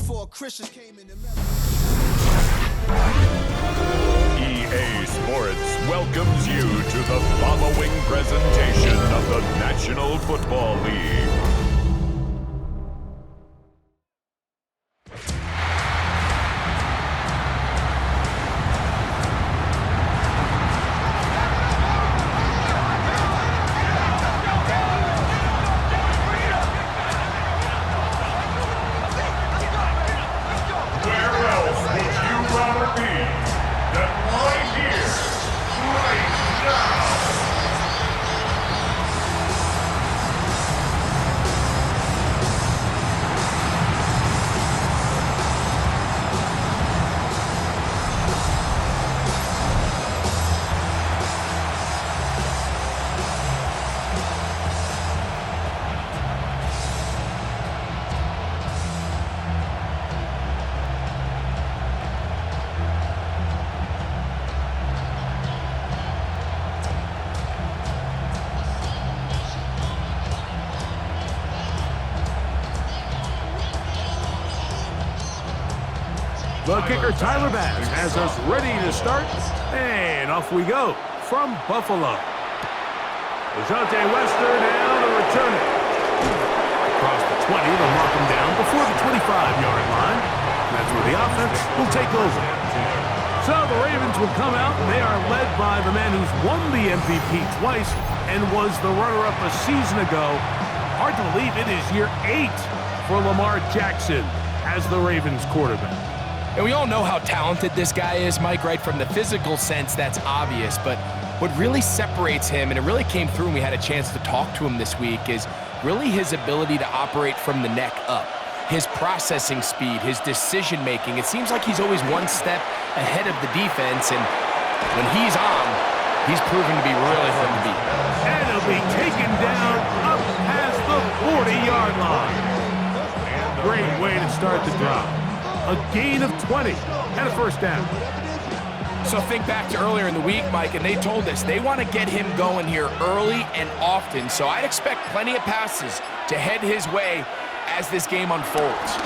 before Christians came in America. EA Sports welcomes you to the following presentation of the National Football League. The kicker, Tyler Bass, has us ready to start, and off we go from Buffalo. DeJounte Wester now to return it. Across the 20, they'll mark him down before the 25-yard line. That's where the offense will take over. So the Ravens will come out, and they are led by the man who's won the MVP twice and was the runner-up a season ago. Hard to believe it is year 8 for Lamar Jackson as the Ravens quarterback. And we all know how talented this guy is, Mike, right? From the physical sense, that's obvious. But what really separates him, and it really came through when we had a chance to talk to him this week, is really his ability to operate from the neck up. His processing speed, his decision-making. It seems like he's always one step ahead of the defense, and when he's on, he's proven to be really hard to beat. And he'll be taken down up past the 40-yard line. Great way to start the drive. A gain of 20 and a first down. So think back to earlier in the week, Mike, and they told us they want to get him going here early and often. So I'd expect plenty of passes to head his way as this game unfolds.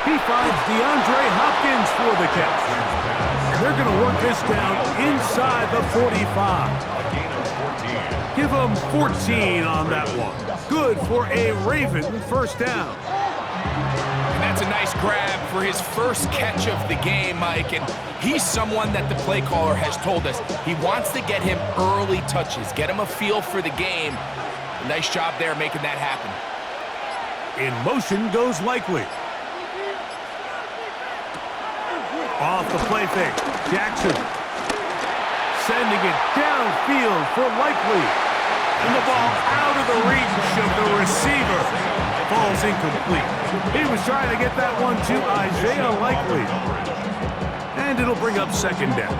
He finds DeAndre Hopkins for the catch. And they're going to work this down inside the 45. Give him 14 on that one. Good for a Raven first down. That's a nice grab for his first catch of the game, Mike, and he's someone that the play caller has told us he wants to get him early touches, get him a feel for the game. Nice job there making that happen. In motion goes Likely. Off the play fake, Jackson. Sending it downfield for Likely. And the ball out of the reach of the receiver. Falls incomplete. He was trying to get that one to Isaiah Likely. And it'll bring up second down.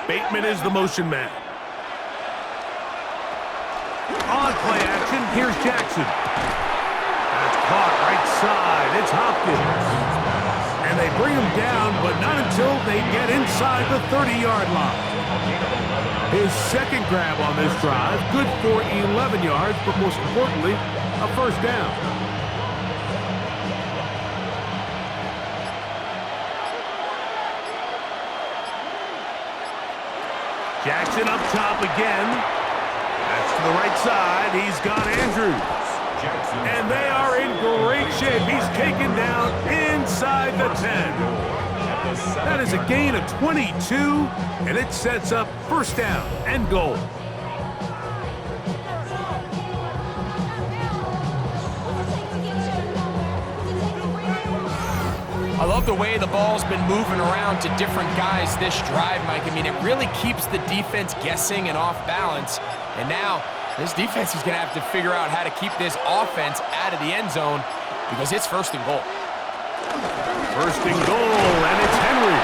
Bateman is the motion man. On play action, here's Jackson. That's caught right side. It's Hopkins. And they bring him down, but not until they get inside the 30-yard line. His second grab on this drive, good for 11 yards, but most importantly, a first down. Jackson up top again. That's to the right side. He's got Andrews. And they are in great shape. He's taken down inside the 10. That is a gain of 22, and it sets up first down and goal. I love the way the ball's been moving around to different guys this drive, Mike. I mean, it really keeps the defense guessing and off balance. And now, this defense is going to have to figure out how to keep this offense out of the end zone because it's first and goal. First and goal, and it's Henry.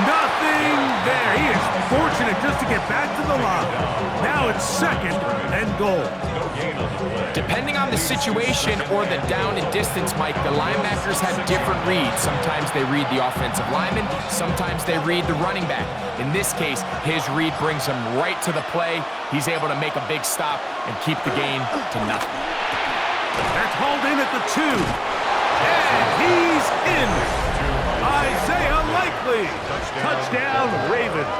Nothing there. He is fortunate just to get back to the line. Now it's second and and goal. Depending on the situation or the down and distance, Mike, the linebackers have different reads. Sometimes they read the offensive lineman, sometimes they read the running back. In this case, his read brings him right to the play. He's able to make a big stop and keep the gain to nothing. That's hauled in at the 2. And he's in. Isaiah Likely. Touchdown, Ravens.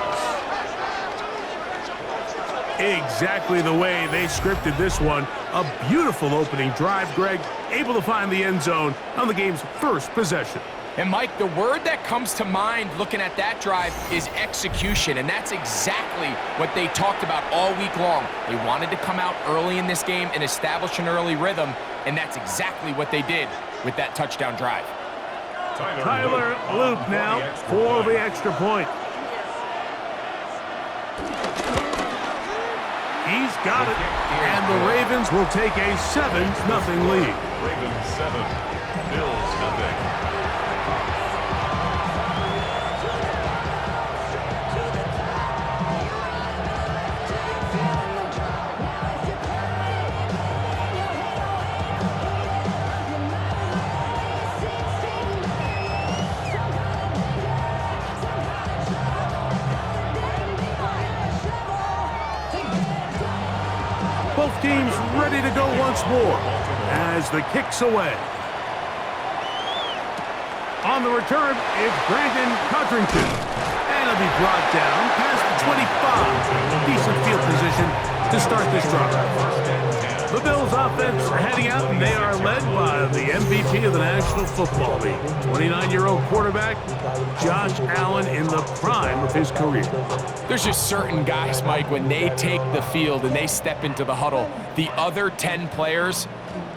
Exactly the way they scripted this one. A beautiful opening drive, Greg. Able to find the end zone on the game's first possession. And Mike, the word that comes to mind looking at that drive is execution, and that's exactly what they talked about all week long. They wanted to come out early in this game and establish an early rhythm, and that's exactly what they did with that touchdown drive. Tyler Loop now for the extra point. He's got it, and the Ravens will take a 7-0 lead. Ravens 7, Bills nothing. Both teams ready to go once more as the kick's away. On the return, it's Brandon Codrington. And it'll be brought down past the 25. Decent field position to start this drive. The Bills offense heading out, and they are led by the MVP of the National Football League. 29-year-old quarterback, Josh Allen, in the prime of his career. There's just certain guys, Mike, when they take the field and they step into the huddle, the other 10 players,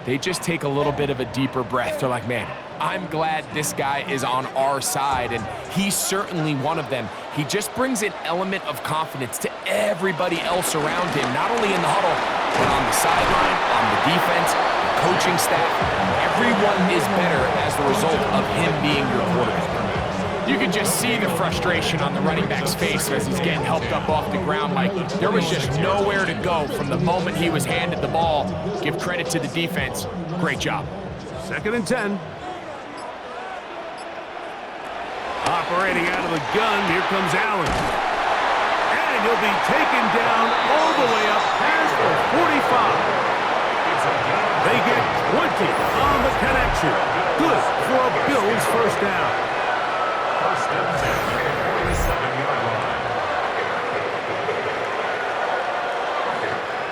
they just take a little bit of a deeper breath. They're like, man, I'm glad this guy is on our side, and he's certainly one of them. He just brings an element of confidence to everybody else around him, not only in the huddle, but on the sideline, on the defense, the coaching staff. Everyone is better as the result of him being your quarterback. You can just see the frustration on the running back's face as he's getting helped up off the ground, Mike. There was just nowhere to go from the moment he was handed the ball. Give credit to the defense. Great job. 2nd and 10. Operating out of the gun, here comes Allen. And he'll be taken down all the way up past the 45. They get 20 on the connection. Good for a Bills first down. First and 10, 7-yard line.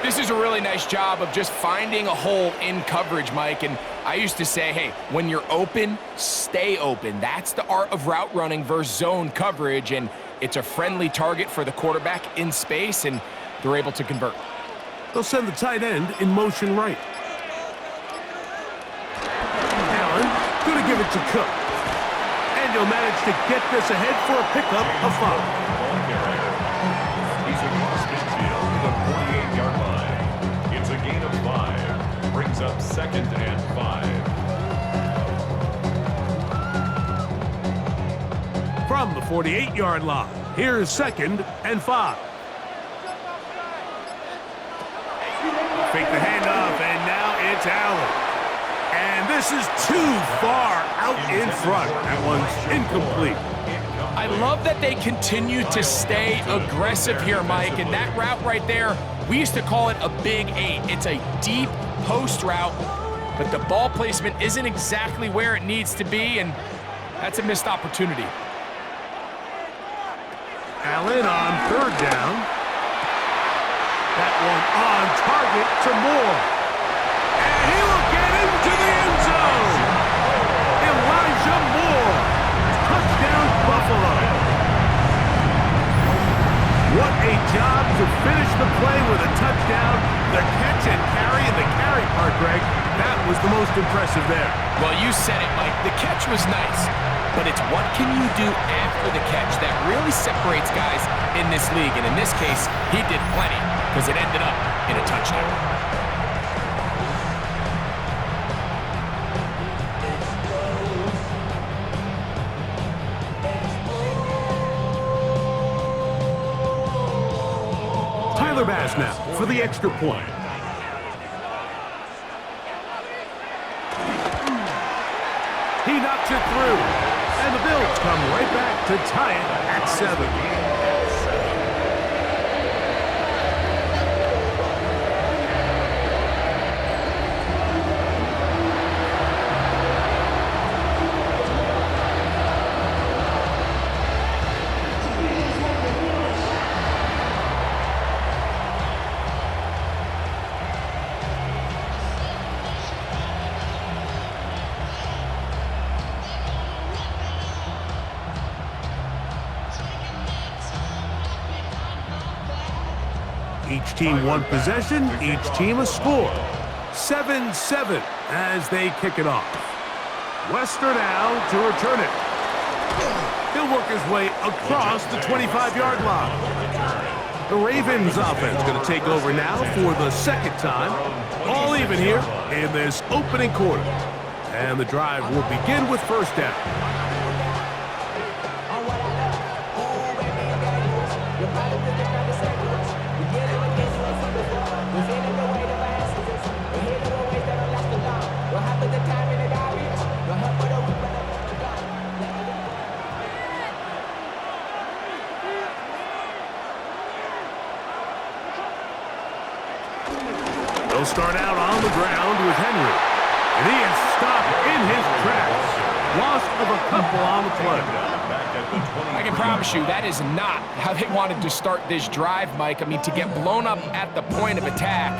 This is a really nice job of just finding a hole in coverage, Mike. And I used to say, hey, when you're open, stay open. That's the art of route running versus zone coverage. And it's a friendly target for the quarterback in space, and they're able to convert. They'll send the tight end in motion right. Allen going to give it to Cook. And he'll manage to get this ahead for a pickup of 5. He's across midfield to the 48-yard line. It's a gain of 5. Brings up 2nd and 5. From the 48-yard line, here's 2nd and 5. Fake the handoff, and now it's Allen. And this is too far out in front. That one's incomplete. I love that they continue to stay aggressive here, Mike. And that route right there, we used to call it a big 8. It's a deep post route, but the ball placement isn't exactly where it needs to be, and that's a missed opportunity. Allen on 3rd down. That one on target to Moore. And he will get into the end zone. Elijah Moore. Touchdown, Buffalo. What a job to finish the play with a touchdown. The catch and carry, and the carry part, Greg, that was the most impressive there. Well, you said it, Mike. The catch was nice, but it's what can you do after the catch that really separates guys in this league. And in this case, he did plenty because it ended up in a touchdown. Tyler Bass now for the extra point. knocks it through. And the Bills come right back to tie it at 7. Each team one possession, each team a score. 7-7 as they kick it off. Wester now to return it. He'll work his way across the 25-yard line. The Ravens offense going to take over now for the second time. All even here in this opening quarter. And the drive will begin with first down. They'll start out on the ground with Henry. And he is stopped in his tracks. Loss of a couple on the play. I can promise you that is not how they wanted to start this drive, Mike. I mean, to get blown up at the point of attack,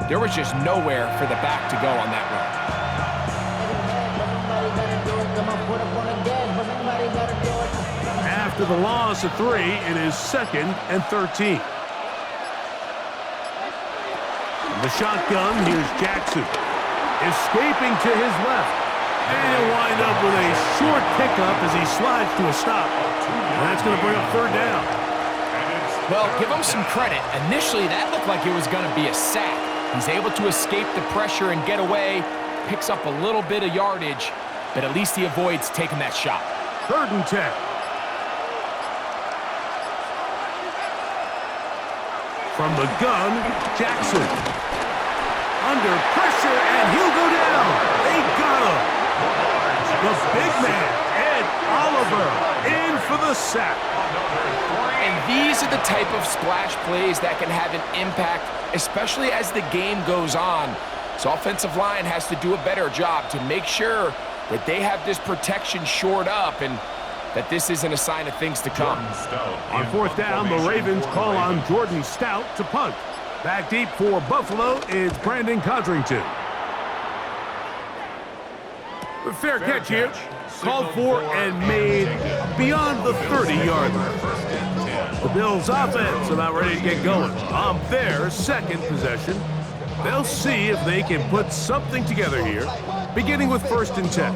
there was just nowhere for the back to go on that run. After the loss of 3, it is 2nd and 13. The shotgun, here's Jackson. Escaping to his left. And he'll wind up with a short pickup as he slides to a stop. And that's going to bring up third down. Well, give him some credit. Initially, that looked like it was going to be a sack. He's able to escape the pressure and get away. Picks up a little bit of yardage, but at least he avoids taking that shot. 3rd and 10. From the gun, Jackson. Under pressure, and he'll go down. They got him. The big man, Ed Oliver, in for the sack. And these are the type of splash plays that can have an impact, especially as the game goes on. So offensive line has to do a better job to make sure that they have this protection shored up and that this isn't a sign of things to come. On 4th down, the Ravens call on Jordan Stout to punt. Back deep for Buffalo is Brandon Codrington. Fair catch here. Called for and made beyond the 30-yard line. The Bills' offense about ready to get going. On their second possession, they'll see if they can put something together here, beginning with 1st and 10.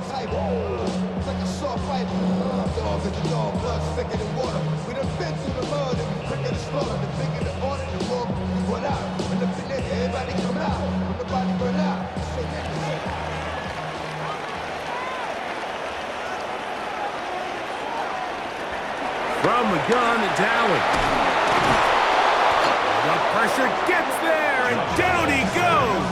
From the gun, it's Allen. The pressure gets there, and down he goes.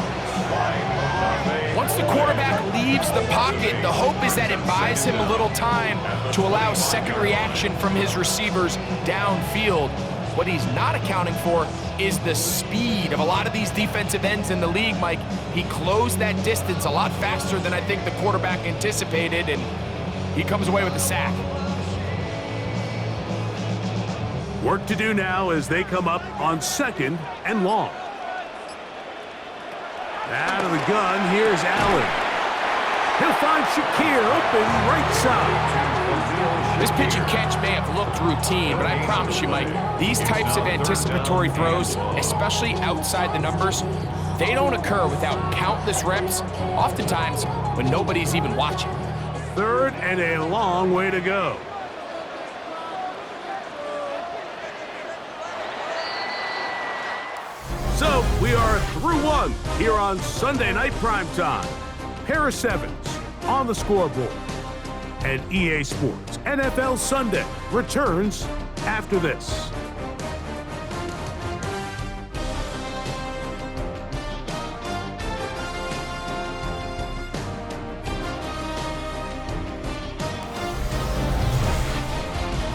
Once the quarterback leaves the pocket, the hope is that it buys him a little time to allow second reaction from his receivers downfield. What he's not accounting for is the speed of a lot of these defensive ends in the league, Mike. He closed that distance a lot faster than I think the quarterback anticipated, and he comes away with the sack. Work to do now as they come up on 2nd and long. Out of the gun, here's Allen. He'll find Shakir open right side. This pitch and catch may have looked routine, but I promise you, Mike, these types of anticipatory throws, especially outside the numbers, they don't occur without countless reps, oftentimes when nobody's even watching. 3rd and a long way to go. So, we are through 1 here on Sunday Night Primetime. Harris Evans on the scoreboard. And EA Sports NFL Sunday returns after this.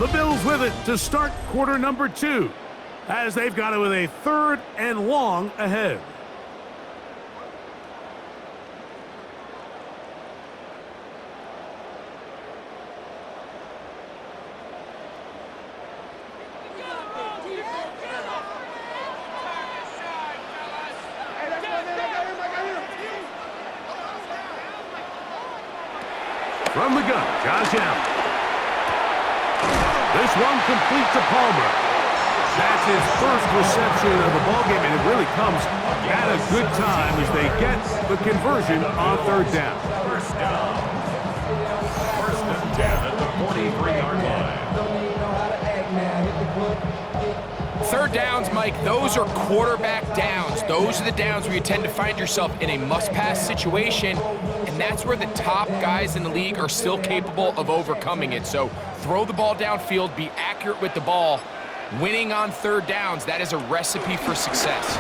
The Bills with it to start quarter number 2, as they've got it with a 3rd and long ahead. From the gun, Josh Allen. This one complete to Palmer. That's his first reception of the ballgame, and it really comes at a good time as they get the conversion on 3rd down. First down. First and 10 at the 43-yard line. 3rd downs, Mike, those are quarterback downs. Those are the downs where you tend to find yourself in a must-pass situation, and that's where the top guys in the league are still capable of overcoming it. So throw the ball downfield, be accurate with the ball. Winning on 3rd downs, that is a recipe for success.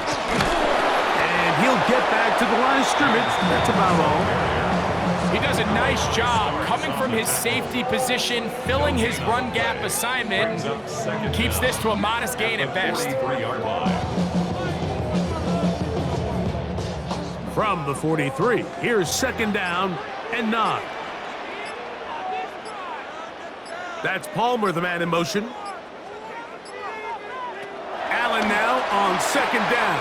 And he'll get back to the line of scrimmage. That's about all. He does a nice job coming from his safety position, filling his run gap assignment, keeps this to a modest gain at best. From the 43, here's 2nd down and 9. That's Palmer, the man in motion. Allen now on 2nd down.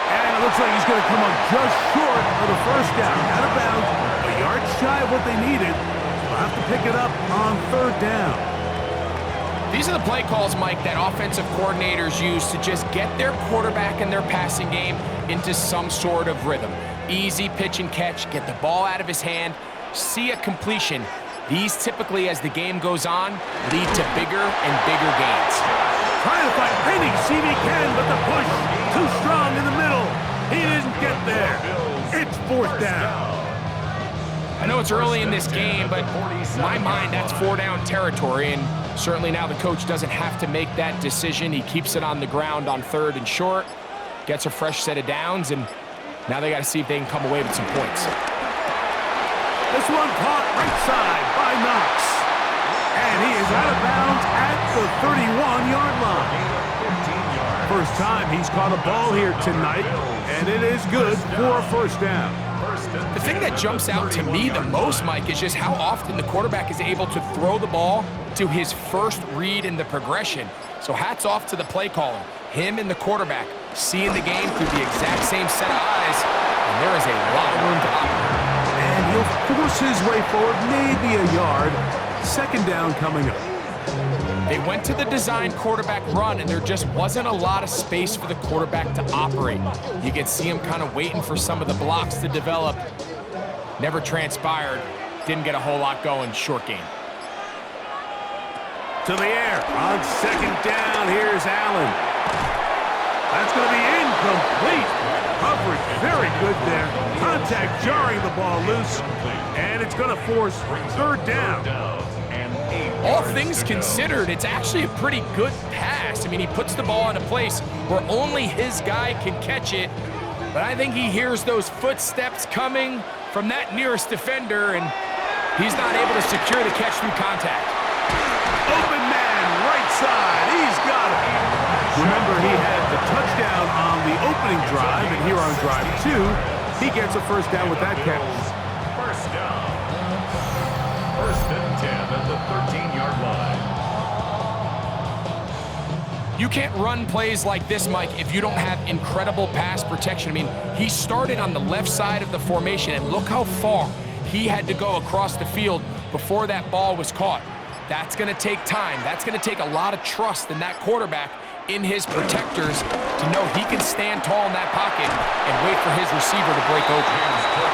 And it looks like he's going to come up just short of the 1st down. Out of bounds, a yard shy of what they needed. They'll have to pick it up on 3rd down. These are the play calls, Mike, that offensive coordinators use to just get their quarterback and their passing game into some sort of rhythm. Easy pitch and catch, get the ball out of his hand, see a completion. These typically, as the game goes on, lead to bigger and bigger gains. Trying to find any seam he can, but the push too strong in the middle. He didn't get there. It's 4th down. I know it's early in this game, but in my mind, that's 4-down territory, and certainly now the coach doesn't have to make that decision. He keeps it on the ground on 3rd and short, gets a fresh set of downs, and now they got to see if they can come away with some points. This one caught right side by Knox. And he is out of bounds at the 31-yard line. First time he's caught a ball here tonight, and it is good for a 1st down. The thing that jumps out to me the most, Mike, is just how often the quarterback is able to throw the ball to his first read in the progression. So hats off to the play caller. Him and the quarterback seeing the game through the exact same set of eyes, and there is a lot of room to operate. And he'll force his way forward, maybe a yard. 2nd down coming up. They went to the design quarterback run, and there just wasn't a lot of space for the quarterback to operate. You could see him kind of waiting for some of the blocks to develop. Never transpired. Didn't get a whole lot going. Short game. To the air. On 2nd down, here's Allen. That's going to be incomplete. Coverage very good there. Contact jarring the ball loose. And it's going to force 3rd down. All things considered, it's actually a pretty good pass. I mean, he puts the ball in a place where only his guy can catch it. But I think he hears those footsteps coming from that nearest defender, and he's not able to secure the catch through contact. Open man, right side. He's got it. Remember, he had the touchdown on the opening drive, and here on drive 2, he gets a 1st down with that catch. 1st down. 1st and 10 at the 13-yard line. You can't run plays like this, Mike, if you don't have incredible pass protection. I mean, he started on the left side of the formation, and look how far he had to go across the field before that ball was caught. That's going to take time. That's going to take a lot of trust in that quarterback in his protectors to know he can stand tall in that pocket and wait for his receiver to break open.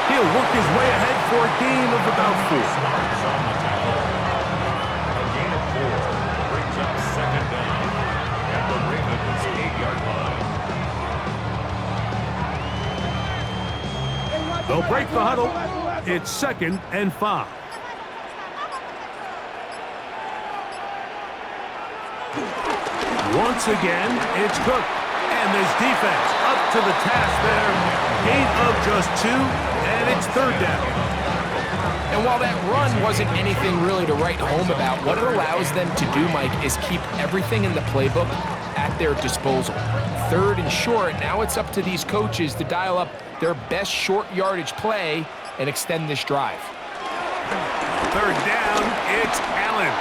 He'll work his way ahead for a gain of about 4. A gain of 4 brings up 2nd down at the Ravens 8-yard line. They'll break the huddle. It's 2nd and 5. Once again, it's Cook. And this defense up to the task there. Gain of just 2, and it's 3rd down. And while that run wasn't anything really to write home about, what it allows them to do, Mike, is keep everything in the playbook at their disposal. 3rd and short, now it's up to these coaches to dial up their best short yardage play and extend this drive. 3rd down, it's Allen.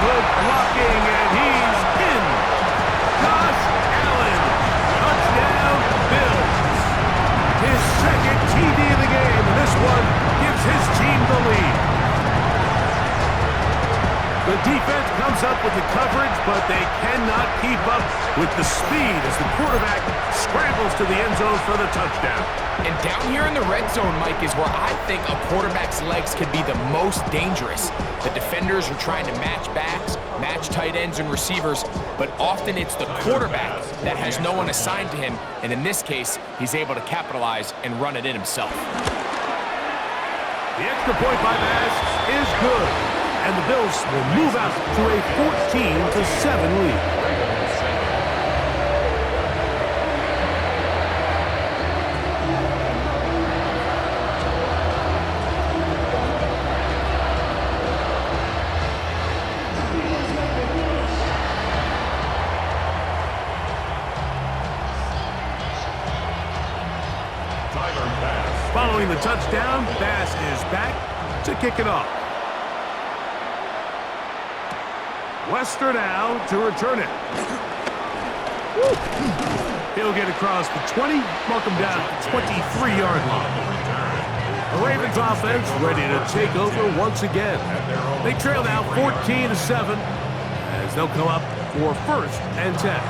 Good blocking, and he's in. Josh Allen, touchdown Bills. His 2nd TD of the game, and this one gives his team the lead. The defense comes up with the coverage, but they cannot keep up with the speed as the quarterback scrambles to the end zone for the touchdown. And down here in the red zone, Mike, is where I think a quarterback's legs can be the most dangerous. The defenders are trying to match backs, match tight ends and receivers, but often it's the quarterback that has no one assigned to him, and in this case, he's able to capitalize and run it in himself. The extra point by Bass is good, and the Bills will move out to a 14-7 lead. Following the touchdown, Bass is back to kick it off. Wester now to return it. Woo. He'll get across the 20, mark him down at the 23-yard line. The Ravens offense ready to take over once again. They trail now 14-7 as they'll come up for 1st and 10.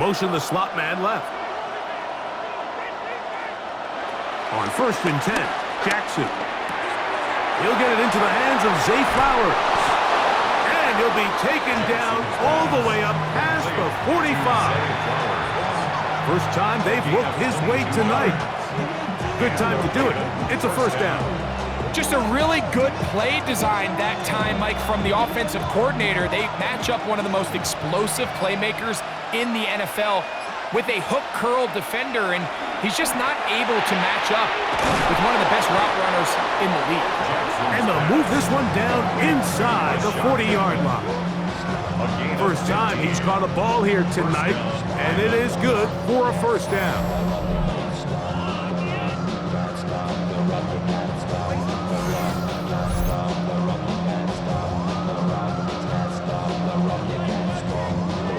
Motion the slot man left. On 1st and 10, Jackson. He'll get it into the hands of Zay Flowers. And he'll be taken down all the way up past the 45. First time they've looked his way tonight. Good time to do it. It's a 1st down. Just a really good play design that time, Mike, from the offensive coordinator. They match up one of the most explosive playmakers in the NFL with a hook curl defender, and he's just not able to match up with one of the best route runners in the league. And they'll move this one down inside the 40-yard line. First time he's caught a ball here tonight, and it is good for a 1st down.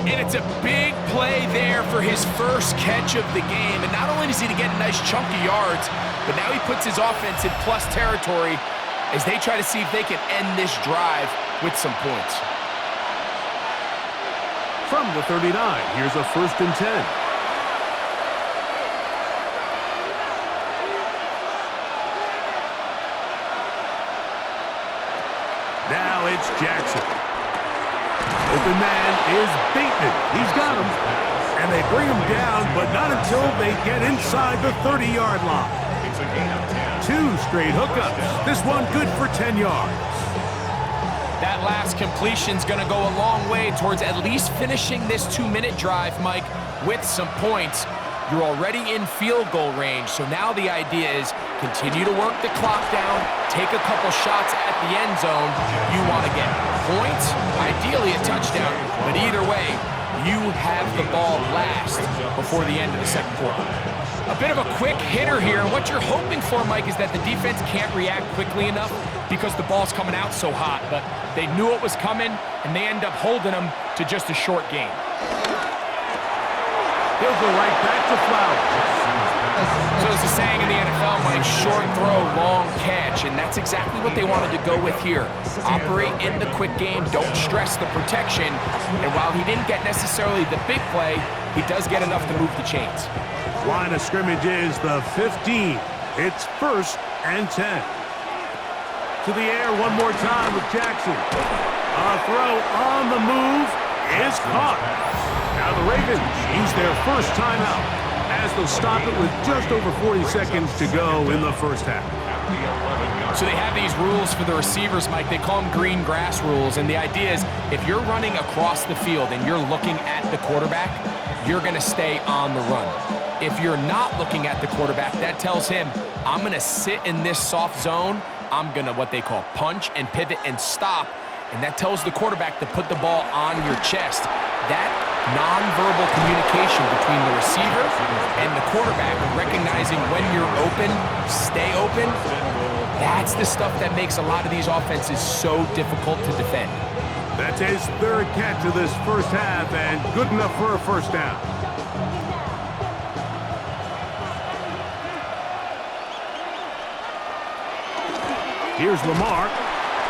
And it's a big play there for his first catch of the game. And not only does he get a nice chunk of yards, but now he puts his offense in plus territory as they try to see if they can end this drive with some points. From the 39, here's a 1st and 10. Now it's Jackson. Open man is Bateman. He's got him. And they bring him down, but not until they get inside the 30-yard line. 2 straight hookups. This one good for 10 yards. That last completion's going to go a long way towards at least finishing this 2-minute drive, Mike, with some points. You're already in field goal range, so now the idea is continue to work the clock down, take a couple shots at the end zone. You want to get points, ideally a touchdown, but either way, you have the ball last before the end of the 2nd quarter. A bit of a quick hitter here, and what you're hoping for, Mike, is that the defense can't react quickly enough because the ball's coming out so hot, but they knew it was coming, and they end up holding them to just a short game. He'll go right back to Flowers. So as the saying in the NFL, Mike, short throw, long catch, and that's exactly what they wanted to go with here. Operate in the quick game, don't stress the protection, and while he didn't get necessarily the big play, he does get enough to move the chains. Line of scrimmage is the 15. It's 1st and 10. To the air one more time with Jackson. A throw on the move is caught. Now Now the Ravens use their first timeout as they'll stop it with just over 40 seconds to go in the first half. So they have these rules for the receivers, Mike. They call them green grass rules. And the idea is if you're running across the field and you're looking at the quarterback, you're going to stay on the run. If you're not looking at the quarterback, that tells him, I'm going to sit in this soft zone. I'm going to what they call punch and pivot and stop. And that tells the quarterback to put the ball on your chest. That nonverbal communication between the receiver and the quarterback, recognizing when you're open, stay open, that's the stuff that makes a lot of these offenses so difficult to defend. That's his third catch of this first half and good enough for a first down. Here's Lamar.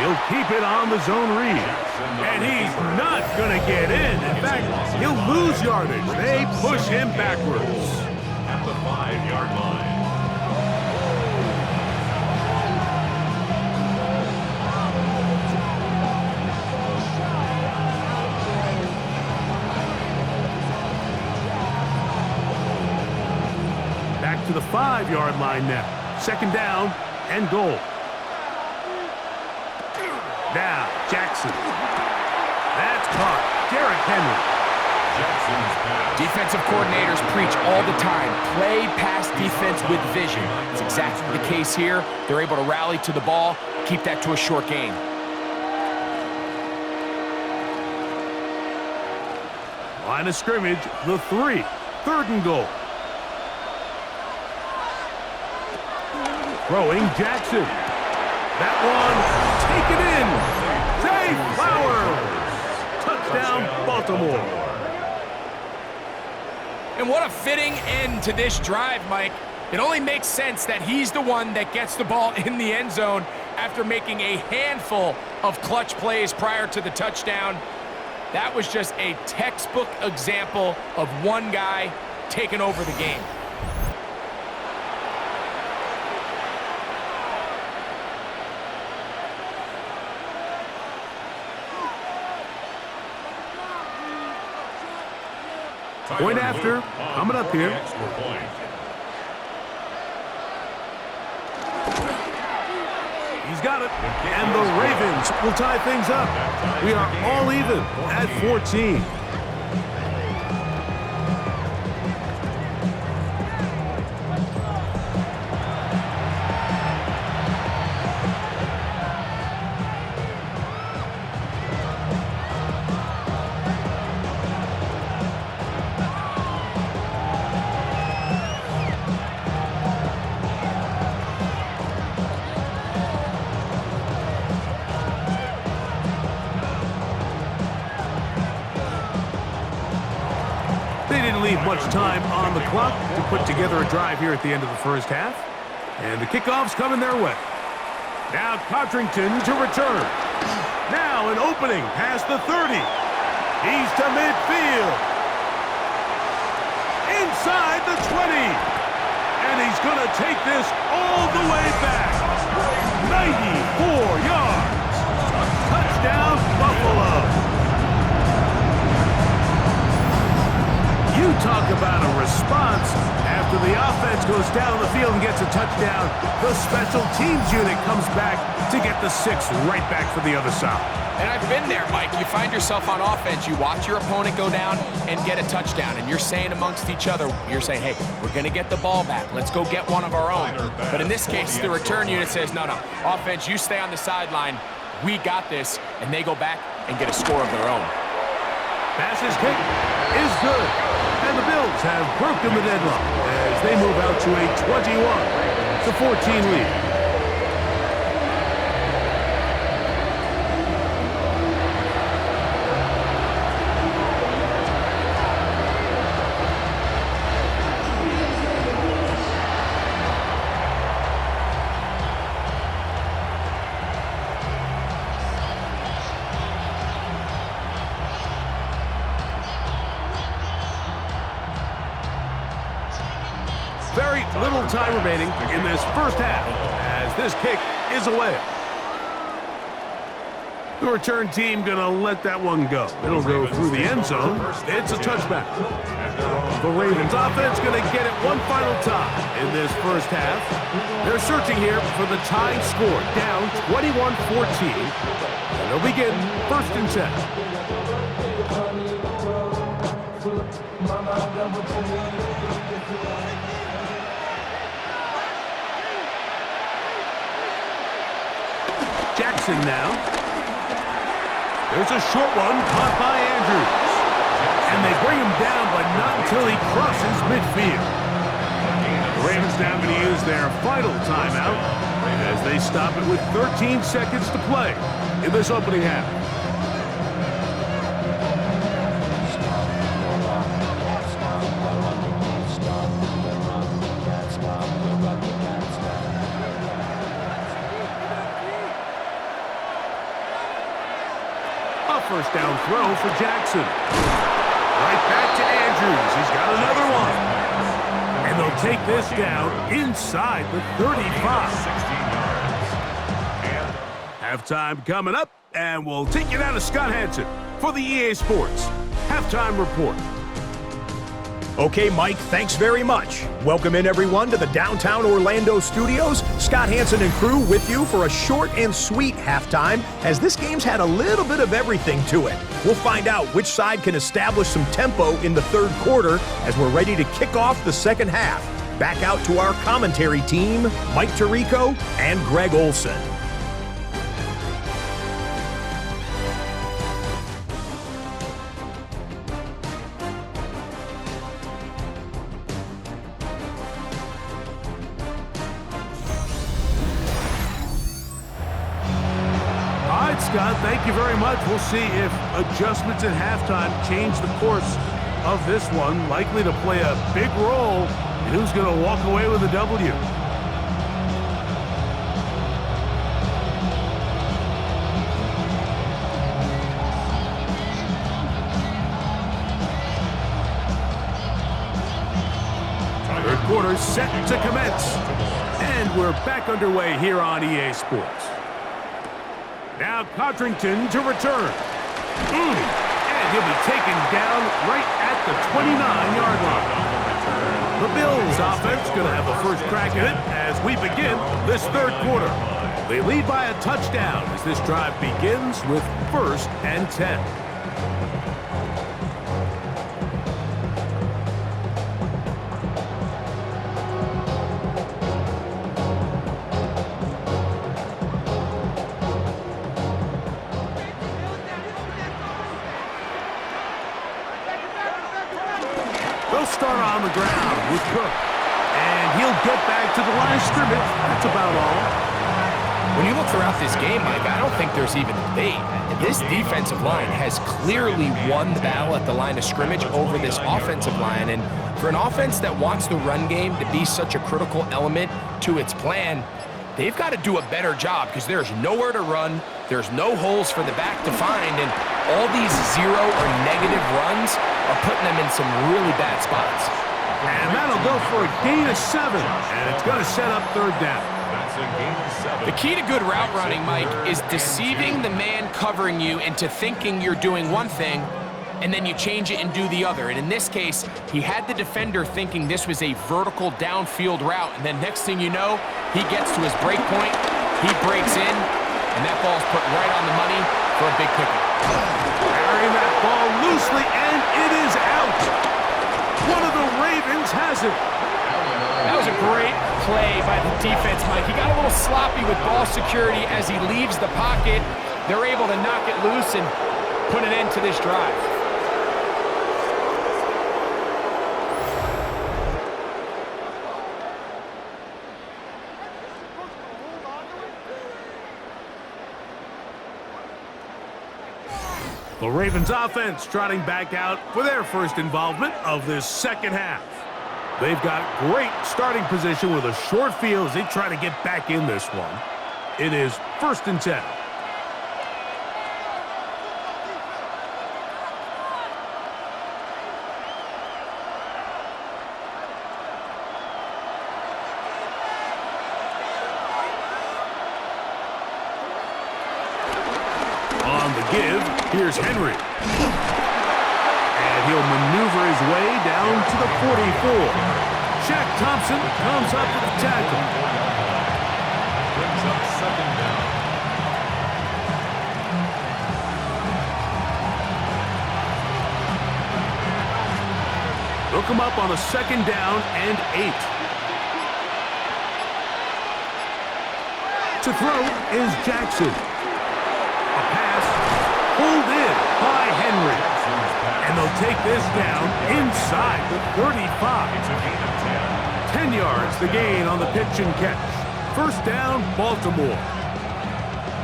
He'll keep it on the zone read. And he's not going to get in. In fact, he'll lose yardage. They push him backwards. At the 5-yard line. Back to the 5-yard line now. Second down and goal. Now, Jackson. That's caught. Derrick Henry. Defensive coordinators preach all the time, play pass defense with vision. It's exactly the case here. They're able to rally to the ball, keep that to a short gain. Line of scrimmage, the 3. Third and goal. Throwing Jackson. That one, take it in. Zay Flowers. Touchdown, Baltimore. And what a fitting end to this drive, Mike. It only makes sense that he's the one that gets the ball in the end zone after making a handful of clutch plays prior to the touchdown. That was just a textbook example of one guy taking over the game. Point after, coming up here. He's got it. And the Ravens will tie things up. We are all even at 14. Leave much time on the clock to put together a drive here at the end of the first half. And the kickoff's coming their way. Now Cotrington to return. Now an opening past the 30. He's to midfield. Inside the 20. And he's going to take this all the way back. 94 yards. Touchdown, Buffalo. You talk about a response. After the offense goes down the field and gets a touchdown, the special teams unit comes back to get the 6 right back for the other side. And I've been there, Mike. You find yourself on offense, you watch your opponent go down and get a touchdown, and you're saying amongst each other, you're saying, hey, we're going to get the ball back. Let's go get one of our own. But in this case, the return unit says, no, offense, you stay on the sideline. We got this. And they go back and get a score of their own. Pass's kick is good. And the Bills have broken the deadlock as they move out to a 21-14 lead. Very little time remaining in this first half as this kick is away. The return team going to let that one go. It'll go through the end zone. It's a touchback. The Ravens offense going to get it one final time in this first half. They're searching here for the tying score, down 21-14. And they'll begin 1st and 10. Jackson now. There's a short one caught by Andrews. And they bring him down, but not until he crosses midfield. The Ravens now going to use their final timeout as they stop it with 13 seconds to play in this opening half. First down throw for Jackson. Right back to Andrews. He's got another one. And they'll take this down inside the 35. 16 yards. Halftime coming up, and we'll take you down to Scott Hanson for the EA Sports Halftime Report. Okay, Mike, thanks very much. Welcome in, everyone, to the downtown Orlando studios. Scott Hanson and crew with you for a short and sweet halftime, as this game's had a little bit of everything to it. We'll find out which side can establish some tempo in the third quarter as we're ready to kick off the second half. Back out to our commentary team, Mike Tirico and Greg Olson. Scott, thank you very much. We'll see if adjustments at halftime change the course of this one. Likely to play a big role in who's going to walk away with a W. Third quarter set to commence. And we're back underway here on EA Sports. Now Codrington to return. And he'll be taken down right at the 29-yard line. The Bills offense going to have the first crack at it as we begin this third quarter. They lead by a touchdown as this drive begins with 1st and 10. Start on the ground with Cook. And he'll get back to the line of scrimmage. That's about all. When you look throughout this game, Mike, I don't think there's even a debate. This defensive line has clearly won the battle at the line of scrimmage over this offensive line. And for an offense that wants the run game to be such a critical element to its plan, they've got to do a better job because there's nowhere to run. There's no holes for the back to find. And all these zero or negative runs are putting them in some really bad spots. And that'll go for a gain of 7. And it's going to set up third down. That's a gain of 7. The key to good route running, Mike, is deceiving the man covering you into thinking you're doing one thing, and then you change it and do the other. And in this case, he had the defender thinking this was a vertical downfield route, and then next thing you know, he gets to his break point, he breaks in, and that ball's put right on the money for a big pickup. Carrying that ball loosely, and it is out. One of the Ravens has it. That was a great play by the defense, Mike. He got a little sloppy with ball security as he leaves the pocket. They're able to knock it loose and put an end to this drive. The Ravens offense trotting back out for their first involvement of this second half. They've got great starting position with a short field as they try to get back in this one. It is 1st and 10. give. Here's Henry. And he'll maneuver his way down to the 44. Shaq Thompson comes up with the tackle. Brings up second down. Look him up on a 2nd down and 8. To throw is Jackson. A pass pulled in by Henry. And they'll take this down inside the 35. 10 yards the gain on the pitch and catch. 1st down, Baltimore.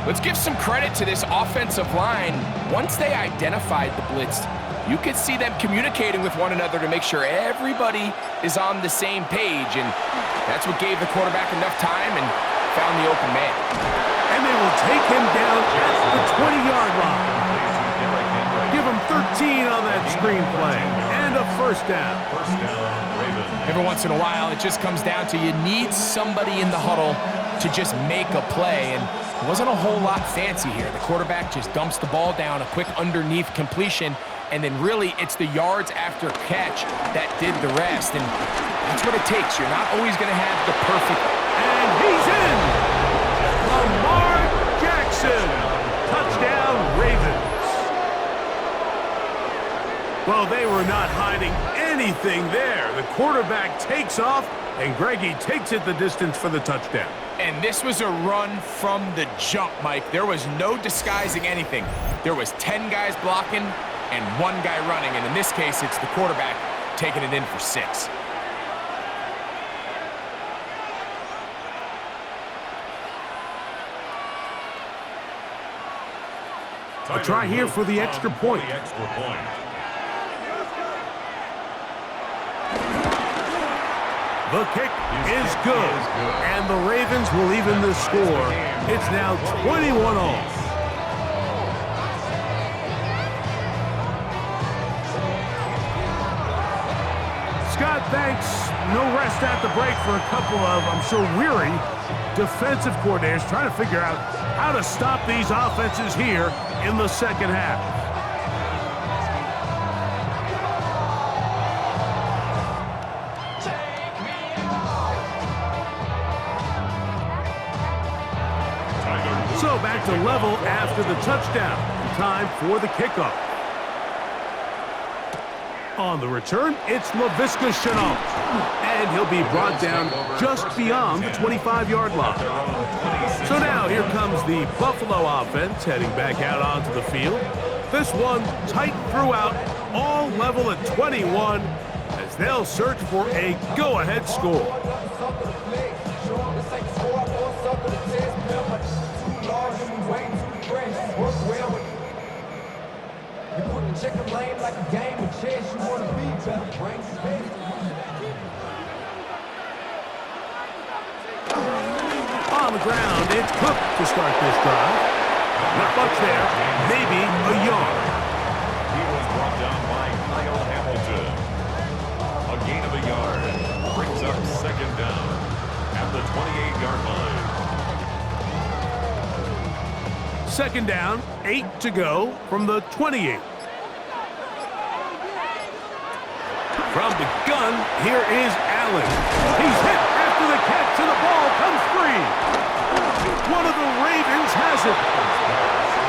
Let's give some credit to this offensive line. Once they identified the blitz, you could see them communicating with one another to make sure everybody is on the same page, and that's what gave the quarterback enough time and found the open man. And they will take him down at the 20-yard line. Give him 13 on that screenplay, and a 1st down. Every once in a while, it just comes down to you need somebody in the huddle to just make a play, and it wasn't a whole lot fancy here. The quarterback just dumps the ball down, a quick underneath completion, and then really it's the yards after catch that did the rest, and that's what it takes. You're not always going to have the perfect... And he's in! Lamar Jackson! Touchdown, Ravens! Well, they were not hiding anything there. The quarterback takes off, and Greggy takes it the distance for the touchdown. And this was a run from the jump, Mike. There was no disguising anything. There was 10 guys blocking and 1 guy running, and in this case, it's the quarterback taking it in for 6. A try here for the extra point. The kick is good, and the Ravens will even the score. It's now 21-all. Scott, thanks. No rest at the break for a couple of, I'm sure, weary defensive coordinators trying to figure out how to stop these offenses here in the 2nd half. So back to level after the touchdown. Time for the kickoff. On the return, it's Laviska Shenault. And he'll be brought down just beyond the 25-yard line. So now here comes the Buffalo offense heading back out onto the field. This one tight throughout, all level at 21 as they'll search for a go-ahead score. Chicken lane like a game of chess. You want to be better, brain space. On the ground, it's Cook to start this drive. Not much there, maybe a yard. He was brought down by Kyle Hamilton. A gain of a yard brings up 2nd down at the 28-yard line. 2nd down, 8 to go from the 28. From the gun, here is Allen. He's hit after the catch, and the ball comes free. One of the Ravens has it.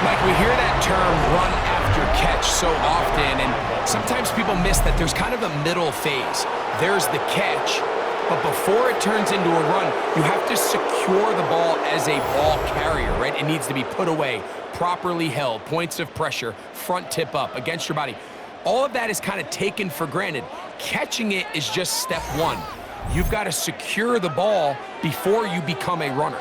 Mike, we hear that term run after catch so often, and sometimes people miss that there's kind of a middle phase. There's the catch, but before it turns into a run, you have to secure the ball as a ball carrier, right? It needs to be put away, properly held, points of pressure, front tip up against your body. All of that is kind of taken for granted. Catching it is just step 1. You've got to secure the ball before you become a runner.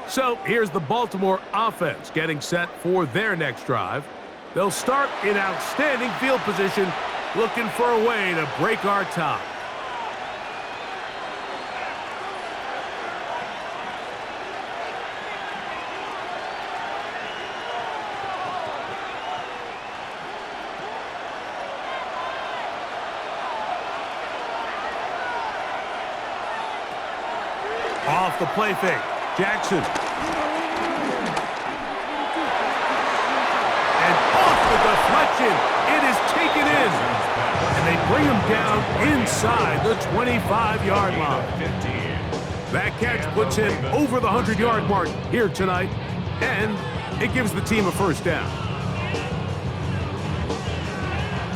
So here's the Baltimore offense getting set for their next drive. They'll start in outstanding field position, looking for a way to break our tie. Off the play fake, Jackson. And the deflection. It is taken in. And they bring him down inside the 25-yard line. That catch puts him over the 100-yard mark here tonight, and it gives the team a first down.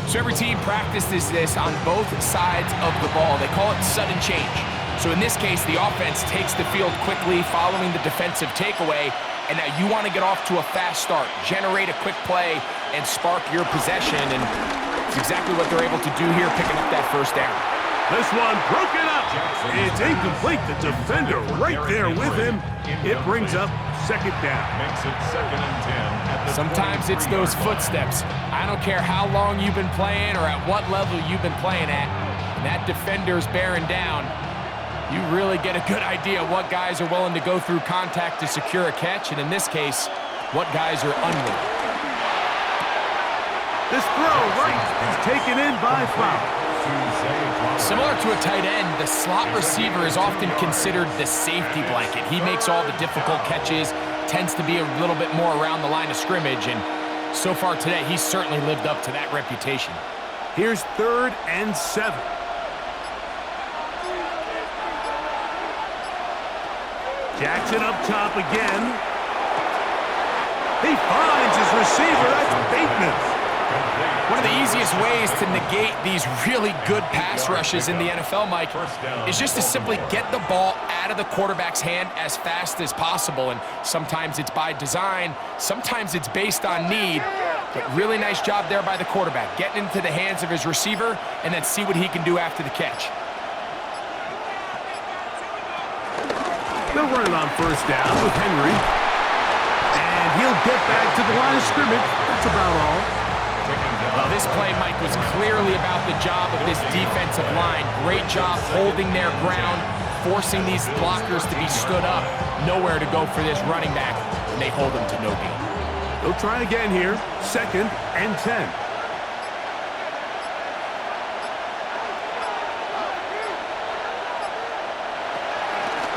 So every team practices this on both sides of the ball. They call it sudden change. So in this case, the offense takes the field quickly following the defensive takeaway, and now you want to get off to a fast start, generate a quick play, and spark your possession, and it's exactly what they're able to do here, picking up that first down. This one broken up. It's incomplete. The defender right there with him. It brings up second down. Makes it 2nd and 10. Sometimes it's those footsteps. I don't care how long you've been playing or at what level you've been playing at. When that defender's bearing down, you really get a good idea of what guys are willing to go through contact to secure a catch, and in this case, what guys are unwilling. This throw right is taken in by Flower. Similar to a tight end, the slot receiver is often considered the safety blanket. He makes all the difficult catches, tends to be a little bit more around the line of scrimmage, and so far today, he's certainly lived up to that reputation. Here's 3rd and 7. Jackson up top again. He finds his receiver. That's Bateman. One of the easiest ways to negate these really good pass rushes in the NFL, Mike, is just to simply get the ball out of the quarterback's hand as fast as possible. And sometimes it's by design, sometimes it's based on need. But really nice job there by the quarterback, getting into the hands of his receiver and then see what he can do after the catch. They'll run it on first down with Henry. And he'll get back to the line of scrimmage. That's about all. Well, this play, Mike, was clearly about the job of this defensive line. Great job holding their ground, forcing these blockers to be stood up. Nowhere to go for this running back, and they hold him to no gain. They'll try again here. 2nd and 10.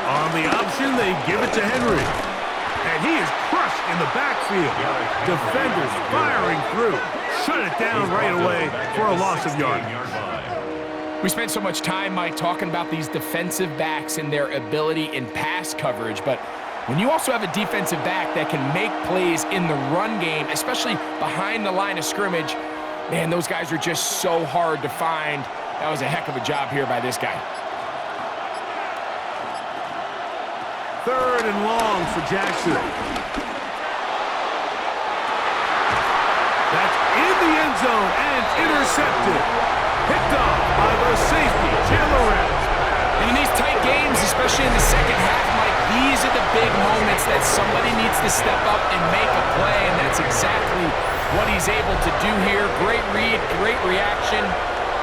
On the option, they give it to Henry. And he is crushed in the backfield. Defenders firing through. Shut it down right away for a loss of yardage. We spent so much time, Mike, talking about these defensive backs and their ability in pass coverage, but when you also have a defensive back that can make plays in the run game, especially behind the line of scrimmage, man, those guys are just so hard to find. That was a heck of a job here by this guy. 3rd and long for Jackson. That's in the end zone and intercepted. Picked off by the safety, Jalen Ramsey. And in these tight games, especially in the second half, Mike, these are the big moments that somebody needs to step up and make a play, and that's exactly what he's able to do here. Great read, great reaction,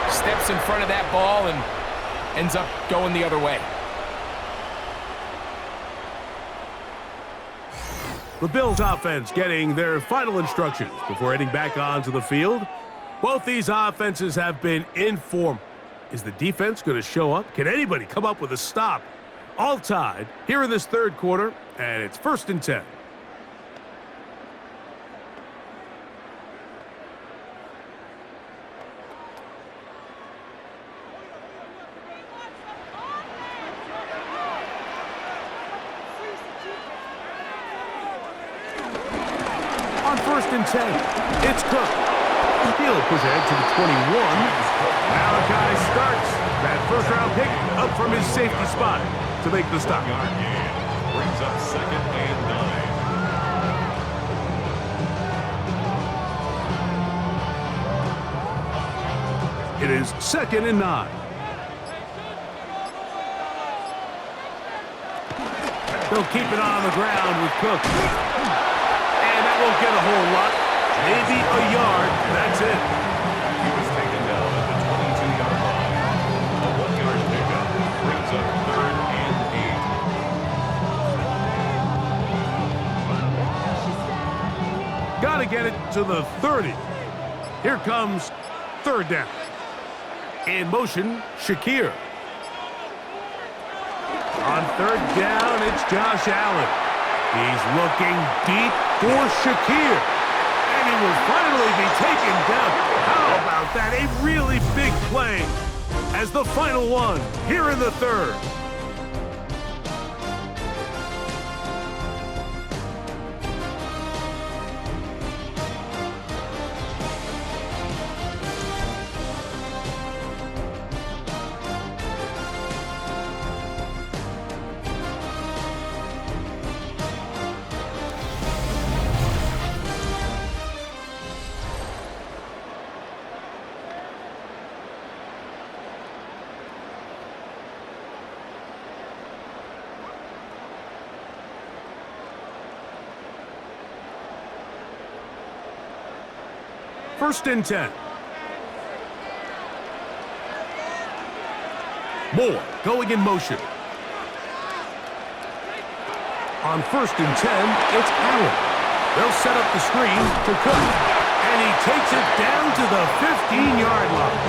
steps in front of that ball and ends up going the other way. The Bills offense getting their final instructions before heading back onto the field. Both these offenses have been in form. Is the defense going to show up? Can anybody come up with a stop? All tied here in this 3rd quarter, and it's 1st and 10. On 1st and 10, it's Cook. He'll push ahead to the 21. Malachi starts that first-round pick up from his safety spot to make the stop. Brings up 2nd and 9. It is 2nd and 9. They'll keep it on the ground with Cook. And that won't get a whole lot. Maybe a yard. That's it. He was taken down at the 22-yard line. A 1-yard pickup brings up 3rd and 8. Got to get it to the 30. Here comes 3rd down. In motion, Shakir. On 3rd down, it's Josh Allen. He's looking deep for Shakir. And he will finally be taken down. How about that? A really big play as the final one here in the third. First and 10. Moore going in motion. On first and 10, it's Allen. They'll set up the screen to Cook. And he takes it down to the 15-yard line.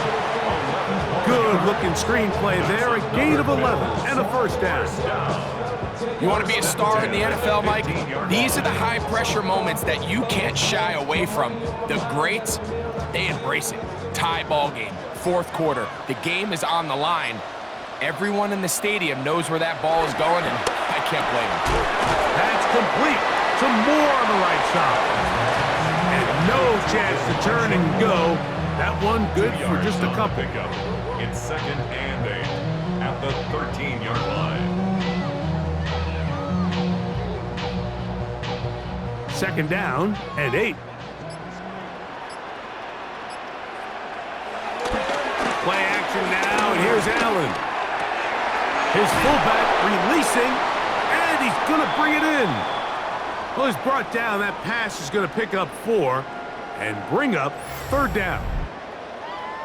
Good-looking screenplay there. A gain of 11 and a first down. You want to be a star in the NFL, Mike? These are the high-pressure moments that you can't shy away from. The greats, they embrace it. Tie ball game, fourth quarter. The game is on the line. Everyone in the stadium knows where that ball is going, and I can't blame them. That's complete. Some more on the right side. And no chance to turn and go. That one good for just a couple. It's second and 8 at the 13-yard line. Second down and 8. Play action now, and here's Allen. His fullback releasing, and he's going to bring it in. Well, he's brought down. That pass is going to pick up 4 and bring up third down.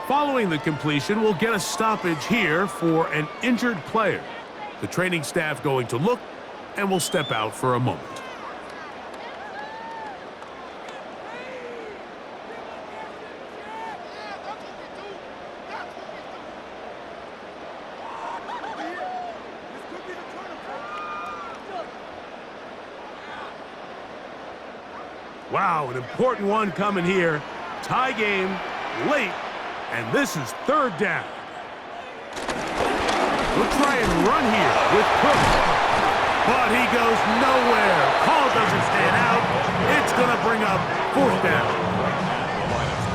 Following the completion, we'll get a stoppage here for an injured player. The training staff going to look, and we'll step out for a moment. Wow, an important one coming here. Tie game, late, and this is third down. We'll try and run here with Cook. But he goes nowhere. Call doesn't stand out. It's going to bring up fourth down.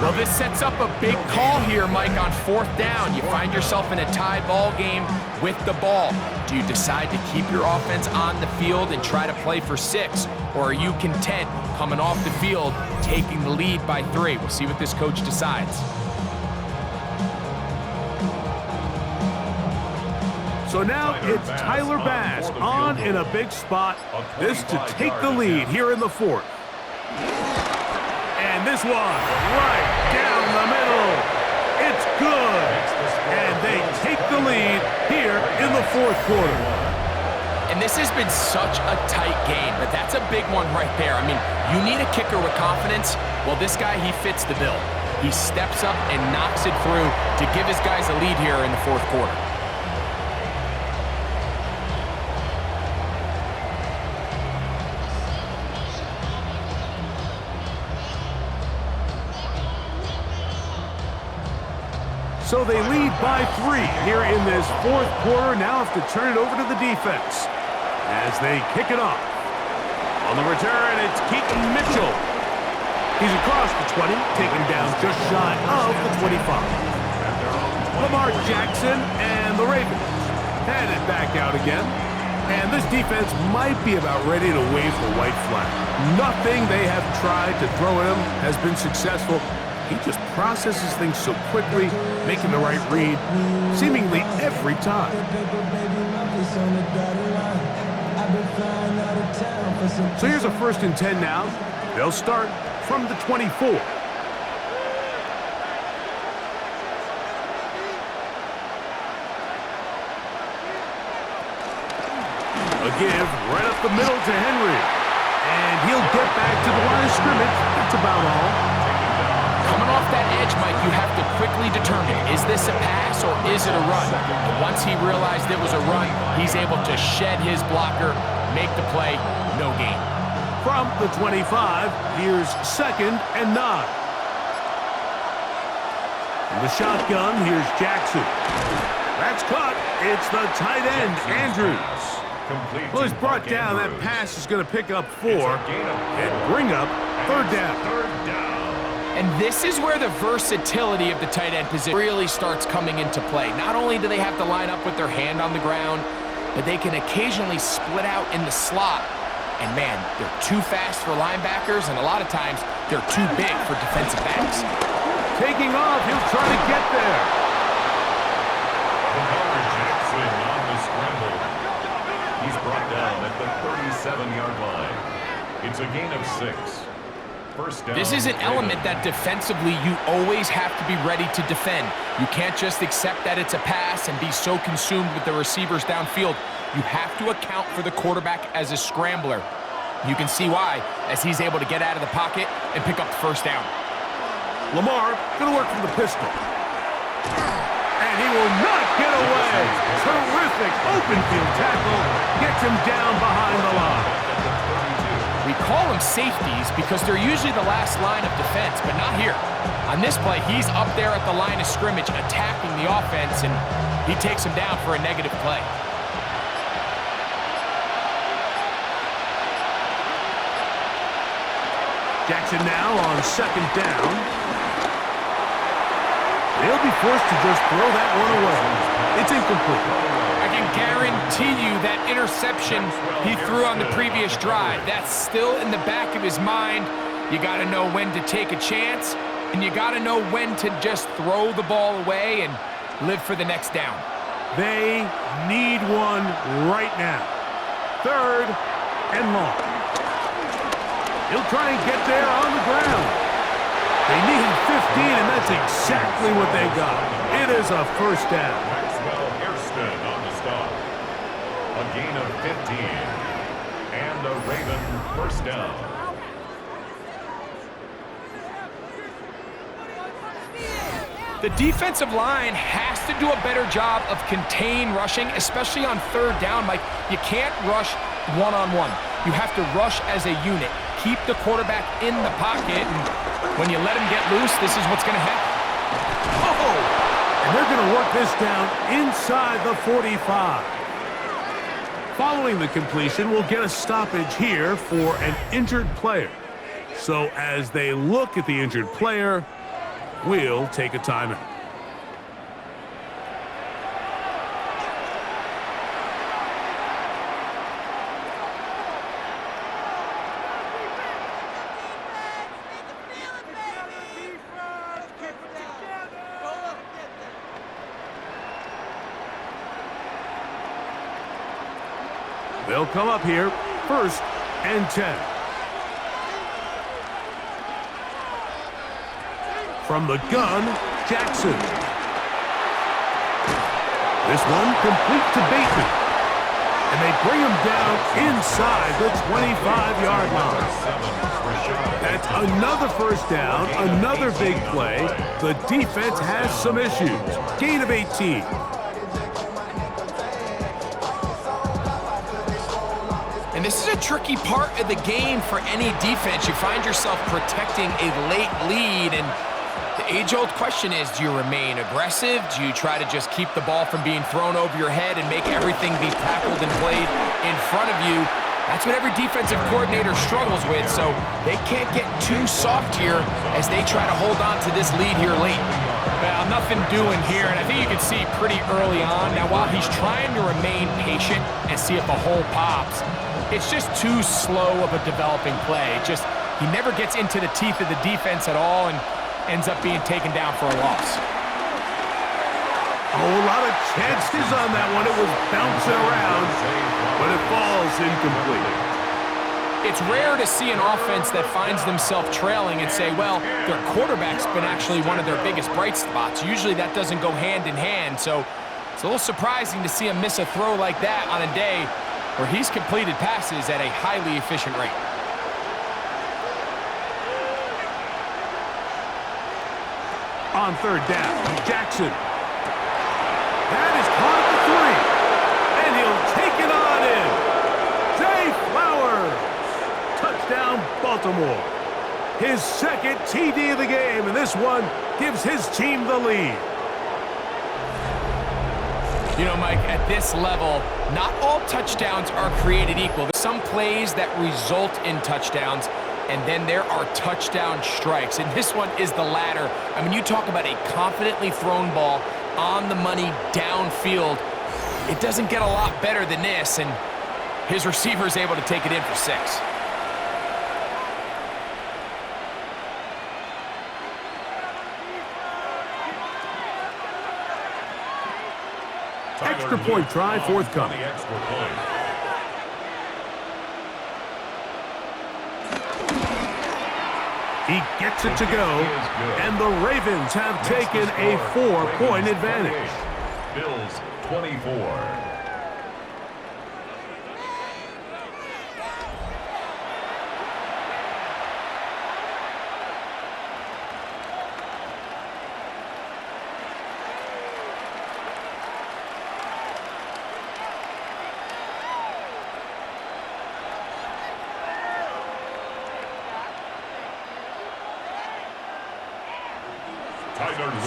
Well, this sets up a big call here, Mike, on fourth down. You find yourself in a tie ball game with the ball. Do you decide to keep your offense on the field and try to play for 6? Or are you content coming off the field, taking the lead by 3? We'll see what this coach decides. So now it's Tyler Bass on in a big spot. This to take the lead here in the fourth. And this one right down the middle. It's good. And they take the lead here in the fourth quarter. And this has been such a tight game, but that's a big one right there. I mean, you need a kicker with confidence. Well, this guy, he fits the bill. He steps up and knocks it through to give his guys a lead here in the fourth quarter. So they lead by 3 here in this fourth quarter. Now have to turn it over to the defense as they kick it off. On the return, it's Keaton Mitchell. He's across the 20, taken down just shy of the 25. Lamar Jackson and the Ravens headed back out again. And this defense might be about ready to wave the white flag. Nothing they have tried to throw at him has been successful. He just processes things so quickly, making the right read, seemingly every time. So here's a first and 10 now. They'll start from the 24. A give right up the middle to Henry. And he'll get back to the line of scrimmage. That's about all. Coming off that edge, Mike, you have to quickly determine, is this a pass or is it a run? And once he realized it was a run, he's able to shed his blocker, make the play, no gain. From the 25, here's 2nd and 9. In the shotgun, here's Jackson. That's caught. It's the tight end, Andrews. Well, he's brought down. That pass is going to pick up 4 and bring up 3rd down. And this is where the versatility of the tight end position really starts coming into play. Not only do they have to line up with their hand on the ground, but they can occasionally split out in the slot. And man, they're too fast for linebackers, and a lot of times they're too big for defensive backs. Taking off, he'll try to get there. Jackson on the scramble. He's brought down at the 37-yard line. It's a gain of 6. First down. This is an element that defensively you always have to be ready to defend. You can't just accept that it's a pass and be so consumed with the receivers downfield. You have to account for the quarterback as a scrambler. You can see why, as he's able to get out of the pocket and pick up the first down. Lamar going to work from the pistol. And he will not get away. Terrific open field tackle. Gets him down behind the line. We call them safeties because they're usually the last line of defense, but not here. On this play, he's up there at the line of scrimmage attacking the offense, and he takes him down for a negative play. Jackson now on 2nd down. They'll be forced to just throw that one away. It's incomplete. I can guarantee you that interception he threw on the previous drive, that's still in the back of his mind. You got to know when to take a chance, and you got to know when to just throw the ball away and live for the next down. They need one right now. 3rd and long. He'll try and get there on the ground. They need 15, and that's exactly what they got. It is a first down. On the stop. A gain of 15. And a Raven first down. The defensive line has to do a better job of contain rushing, especially on 3rd down. Like, you can't rush one-on-one. You have to rush as a unit. Keep the quarterback in the pocket, and when you let him get loose, this is what's going to happen. Oh! And they're going to work this down inside the 45. Following the completion, we'll get a stoppage here for an injured player. So as they look at the injured player, we'll take a timeout. They'll come up here, 1st and 10. From the gun, Jackson. This one complete to Bateman. And they bring him down inside the 25-yard line. That's another first down, another big play. The defense has some issues. Gain of 18. And this is a tricky part of the game for any defense. You find yourself protecting a late lead, and the age-old question is, do you remain aggressive? Do you try to just keep the ball from being thrown over your head and make everything be tackled and played in front of you? That's what every defensive coordinator struggles with, so they can't get too soft here as they try to hold on to this lead here late. Well, nothing doing here, and I think you can see pretty early on. Now, while he's trying to remain patient and see if a hole pops, it's just too slow of a developing play. He never gets into the teeth of the defense at all and ends up being taken down for a loss. A whole lot of chances on that one. It was bouncing around, but it falls incomplete. It's rare to see an offense that finds themselves trailing and say, well, their quarterback's been actually one of their biggest bright spots. Usually that doesn't go hand in hand, so it's a little surprising to see him miss a throw like that on a day where he's completed passes at a highly efficient rate. On 3rd down, Jackson. That is caught at the 3, and he'll take it on in. Zay Flowers. Touchdown. Baltimore. His second TD of the game, and this one gives his team the lead. You know, Mike, at this level, not all touchdowns are created equal. There's some plays that result in touchdowns, and then there are touchdown strikes, and this one is the latter. I mean, you talk about a confidently thrown ball on the money downfield. It doesn't get a lot better than this, and his receiver is able to take it in for 6. Extra point try forthcoming. He gets it to go, and the Ravens have taken a 4-point advantage. Bills 24.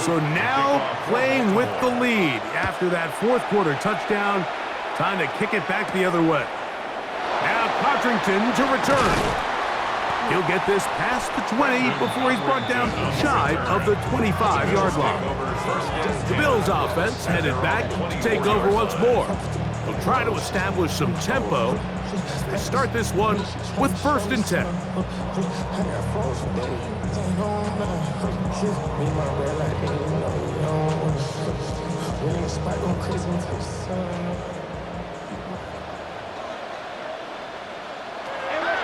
So now playing with the lead after that fourth quarter touchdown. Time to kick it back the other way. Now Cotrington to return. He'll get this past the 20 before he's brought down shy of the 25-yard line. The Bills offense headed back to take over once more. They'll try to establish some tempo. They start this one with 1st and 10.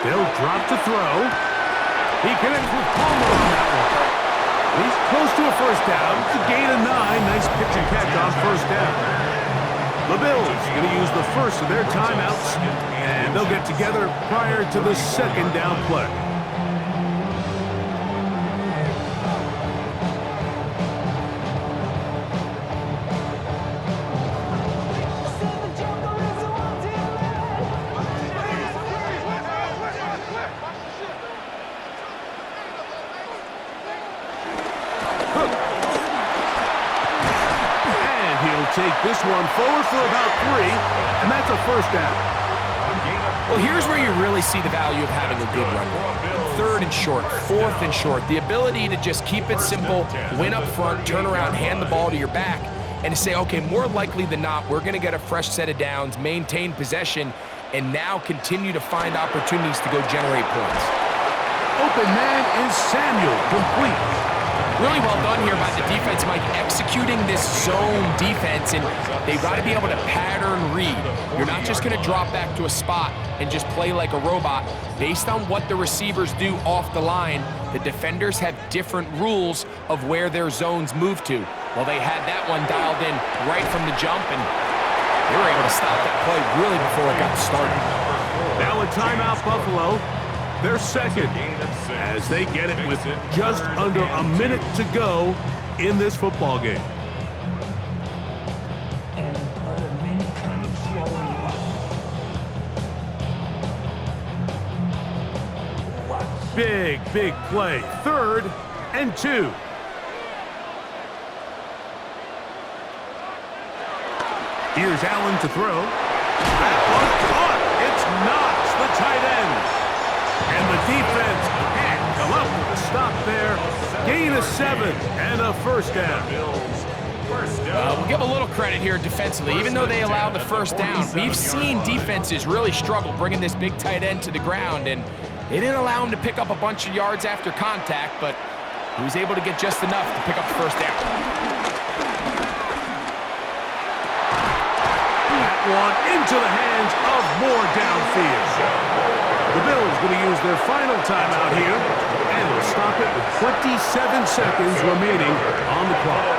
They'll drop to throw. He connects with Palmer on that one. He's close to a 1st down. To gain a 9. Nice pitch and catch on 1st down. The Bills going to use the first of their timeouts, and they'll get together prior to the 2nd down play. Take this one forward for about 3, and that's a 1st down. Well, here's where you really see the value of having a good run. 3rd and short, 4th and short. The ability to just keep it simple, win up front, turn around, hand the ball to your back, and to say, okay, more likely than not, we're going to get a fresh set of downs, maintain possession, and now continue to find opportunities to go generate points. Open man is Samuel, complete. Really well done here by the defense, Mike, executing this zone defense, and they've got to be able to pattern read. You're not just going to drop back to a spot and just play like a robot. Based on what the receivers do off the line, the defenders have different rules of where their zones move to. Well, they had that one dialed in right from the jump, and they were able to stop that play really before it got started. Now a timeout, Buffalo. Their 2nd, as they get it with just under a minute to go in this football game. Big play. 3rd and 2. Here's Allen to throw. That one caught. It's Knox, the tight end. And the defense can't come up with a stop there. Gain of 7 and a 1st down. We'll give a little credit here defensively. Even though they allowed the 1st down, we've seen defenses really struggle bringing this big tight end to the ground, and they didn't allow him to pick up a bunch of yards after contact, but he was able to get just enough to pick up the 1st down. That one into the hands of Moore downfield. The Bills going to use their final timeout here, and will stop it with 27 seconds remaining on the clock.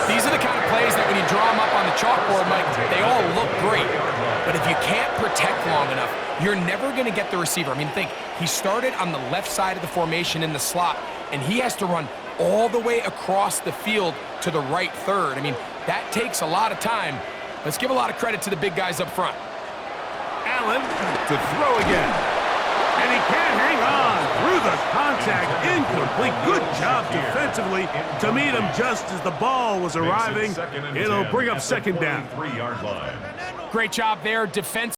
These are the kind of plays that when you draw them up on the chalkboard, Mike, they all look great. But if you can't protect long enough, you're never going to get the receiver. I mean, think, he started on the left side of the formation in the slot, and he has to run all the way across the field to the right 3rd. I mean, that takes a lot of time. Let's give a lot of credit to the big guys up front. Allen to throw again. And he can't hang on through the contact. Incomplete. Good job defensively to meet him just as the ball was arriving. It'll bring up second down. Yard line. Great job there, defense.